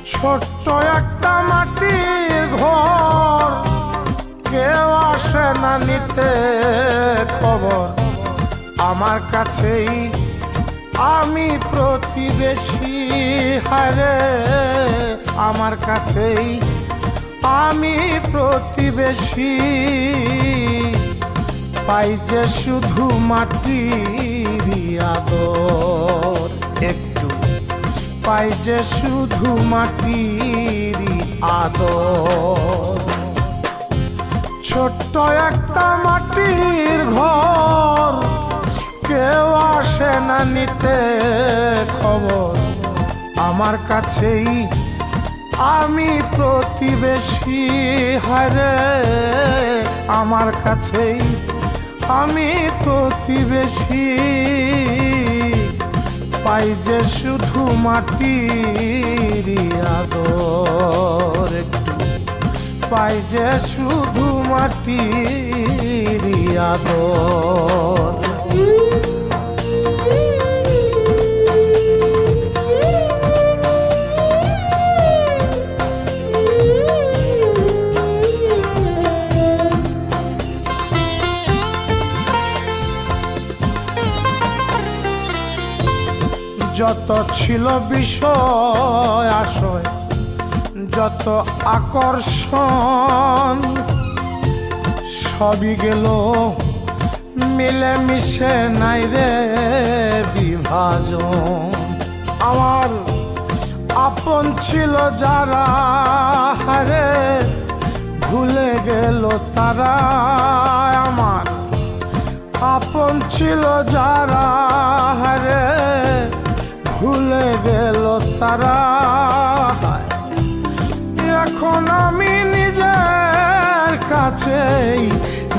ছোট্ট একটা মাটির ঘর, কেউ আসে না নিতে খবর। আমার কাছেই আমি প্রতিবেশী, হারে আমার কাছেই আমি প্রতিবেশী। পাই যে শুধু মাটির আদর, একটু পাই যে শুধু মাটির আদর। ছোট্ট একটা মাটির ঘর, কেউ আসে না নিতে খবর। আমার কাছেই আমি প্রতিবেশী, হারে আমার কাছেই আমি প্রতিবেশী। পাই যে শুধু মাটির আদর, একটু পাই যে শুধু মাটির আদর। যত ছিল বিষয় আশয়, যত আকর্ষণ, সবই গেল মিলে মিশে, নাই রে বিভাজন। আমার আপন ছিল যারা, হারে ভুলে গেল তারা। আমার আপন ছিল যারা, হারে ভুলে গেল তারা। এখন আমি নিজের কাছেই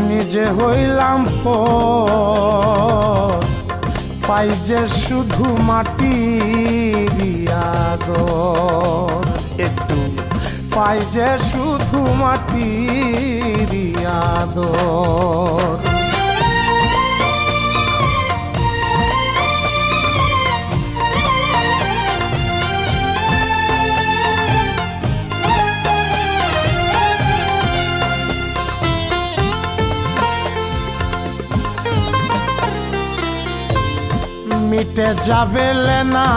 নিজে হইলাম পর। পাই যে শুধু মাটির আদর, একটু পাই যে শুধু মাটির আদর। মিটে যাবে লেনা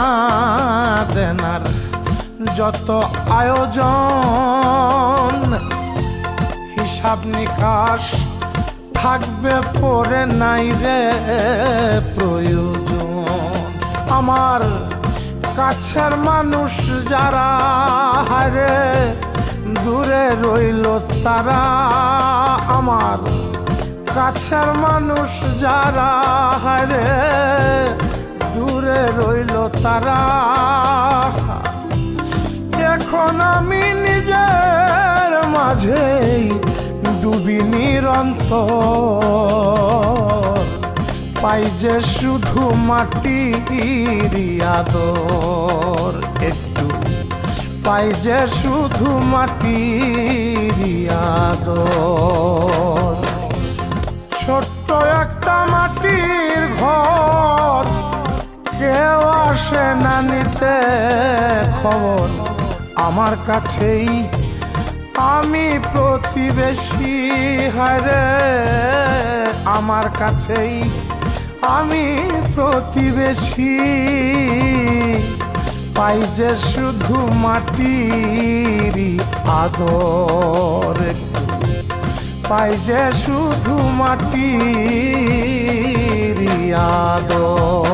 দেনার যত আয়োজন, হিসাব নিকাশ থাকবে পরে, নাই রে প্রয়োজন। আমার কাছের মানুষ যারা, হারে দূরে রইল তারা। আমার কাছের মানুষ যারা, হারে দূরে রইল তারা। এখন আমি নিজের মাঝেই ডুবি নিরন্তর। পাই যে শুধু মাটির আদর, একটু পাই যে শুধু মাটির আদর। ছোট্ট একটা মাটির ঘর, কেউ আসে না নিতে খবর। আমার কাছেই আমি প্রতিবেশী, হারে আমার কাছেই আমি প্রতিবেশী। পাই যে শুধু মাটির আদর, পাই যে শুধু মাটির আদর।